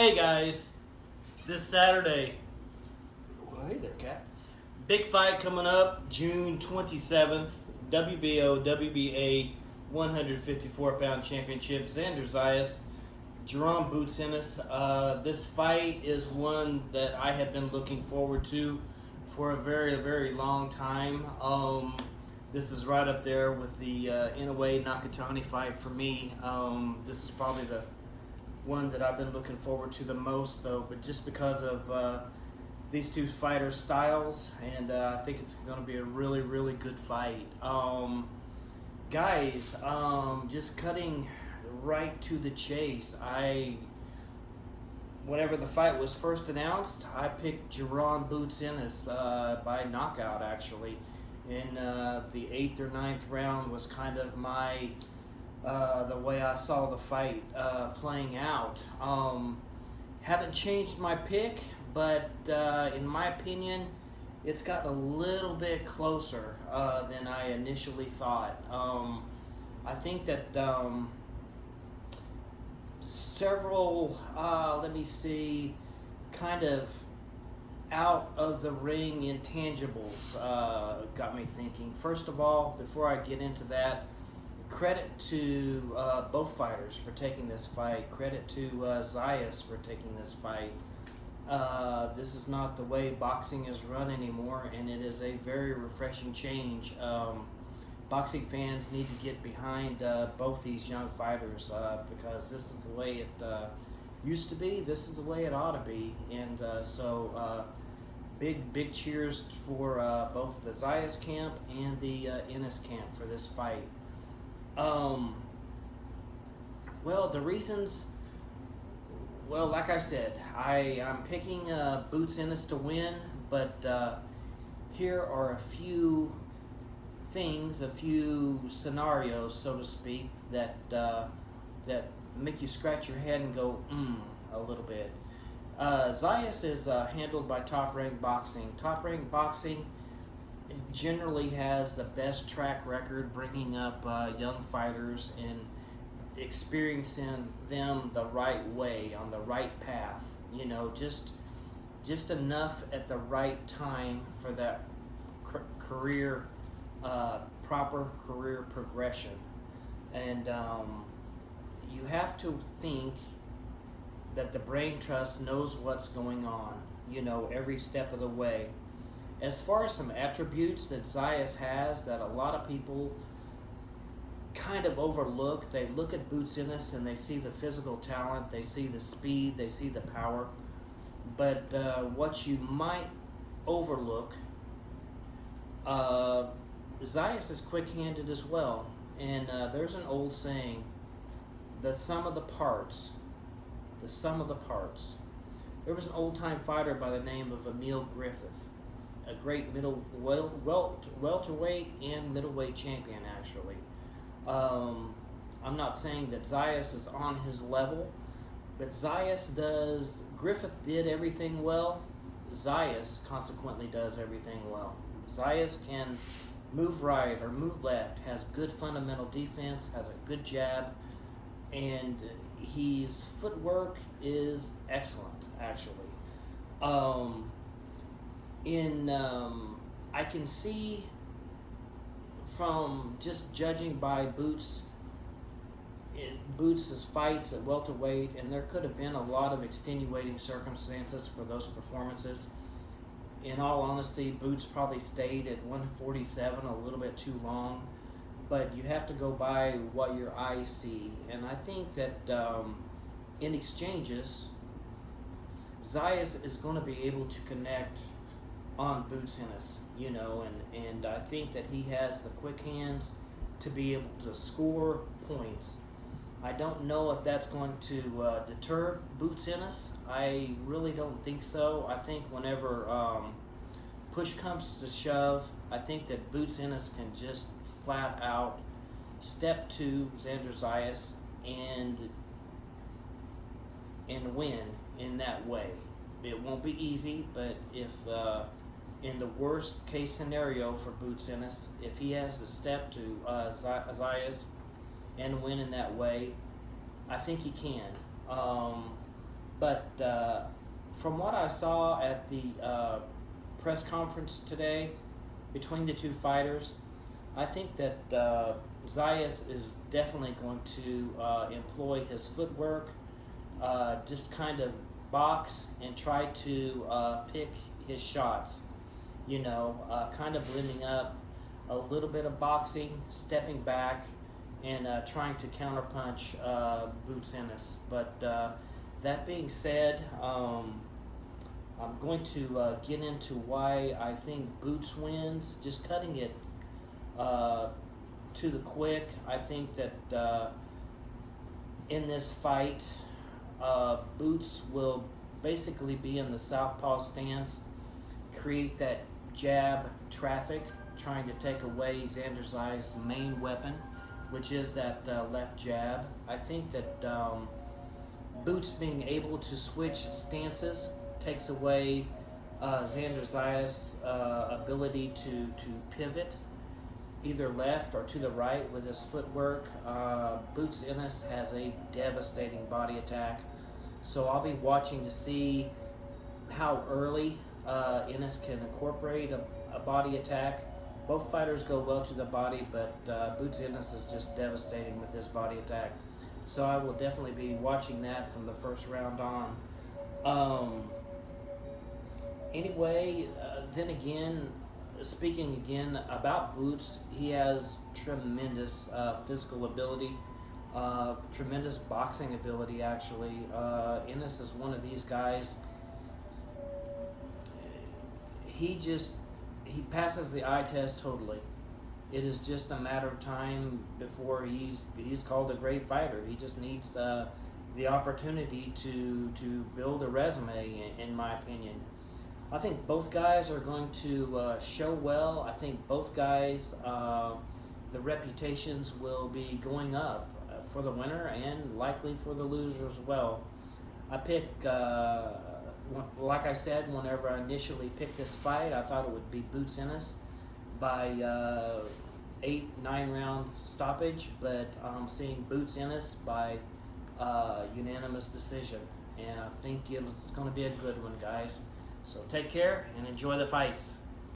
Hey guys, this Saturday, well, hey there, Cat. Big fight coming up June 27th, WBO, WBA 154-pound championship. Xander Zayas, Jaron Ennis. This fight is one that I have been looking forward to for a very, very long time. This is right up there with the Inoue Nakatani fight for me. This is probably the one that I've been looking forward to the most, though, but just because of these two fighters' styles, and I think it's going to be a really, really good fight. Guys, just cutting right to the chase. Whenever the fight was first announced, I picked Jaron Ennis by knockout, actually. In the 8th or 9th round was kind of the way I saw the fight playing out. Haven't changed my pick, but in my opinion, it's gotten a little bit closer than I initially thought. I think that several, kind of out of the ring intangibles got me thinking. First of all, before I get into that, credit to both fighters for taking this fight. Credit to Zayas for taking this fight. This is not the way boxing is run anymore, and it is a very refreshing change. Boxing fans need to get behind both these young fighters because this is the way it used to be. This is the way it ought to be, and so big cheers for both the Zayas camp and the Ennis camp for this fight. Well, the reasons, well, like I said, I'm picking Ennis to win, but here are a few things, a few scenarios, so to speak, that make you scratch your head and go, a little bit. Zayas is handled by Top Rank Boxing. Top Rank Boxing generally has the best track record bringing up young fighters and experiencing them the right way, on the right path. You know, just enough at the right time for that career, proper career progression. And you have to think that the brain trust knows what's going on, every step of the way. As far as some attributes that Zayas has that a lot of people kind of overlook, they look at Ennis and they see the physical talent, they see the speed, they see the power. But what you might overlook, Zayas is quick-handed as well. And there's an old saying, the sum of the parts. There was an old-time fighter by the name of Emil Griffith, a great welterweight and middleweight champion, actually. I'm not saying that Zayas is on his level, but Griffith did everything well. Zayas consequently does everything well. Zayas can move right or move left, has good fundamental defense, has a good jab, and his footwork is excellent, actually. I can see from just judging by Boots' fights at welterweight, and there could have been a lot of extenuating circumstances for those performances. In all honesty, Boots probably stayed at 147 a little bit too long, but you have to go by what your eyes see. And I think that in exchanges, Zayas is going to be able to connect on Ennis, and I think that he has the quick hands to be able to score points. I don't know if that's going to deter Ennis. I really don't think so. I think whenever push comes to shove, I think that Ennis can just flat out step to Xander Zayas and win in that way. It won't be easy, but if in the worst case scenario for Ennis, if he has to step to Zayas and win in that way, I think he can. But from what I saw at the press conference today between the two fighters, I think that Zayas is definitely going to employ his footwork, just kind of box and try to pick his shots. Kind of blending up a little bit of boxing, stepping back, and trying to counterpunch Boots Ennis. But that being said, I'm going to get into why I think Boots wins. Just cutting it to the quick, I think that in this fight, Boots will basically be in the southpaw stance, create that jab traffic, trying to take away Xander Zayas' main weapon, which is that left jab. I think that Boots being able to switch stances takes away Xander Zayas' ability to pivot either left or to the right with his footwork. Boots Ennis has a devastating body attack, so I'll be watching to see how early Ennis can incorporate a body attack. Both fighters go well to the body, but Boots Ennis is just devastating with his body attack. So I will definitely be watching that from the first round on. Anyway, then again, speaking again about Boots, he has tremendous physical ability, tremendous boxing ability actually. Ennis is one of these guys. He passes the eye test totally. It is just a matter of time before he's called a great fighter. He just needs the opportunity to build a resume, in my opinion. I think both guys are going to show well. I think both guys, the reputations will be going up for the winner and likely for the loser as well. I pick, like I said, whenever I initially picked this fight, I thought it would be Boots Ennis by 8-9 round stoppage, but I'm seeing Boots Ennis by unanimous decision, and I think it's going to be a good one, guys. So take care and enjoy the fights.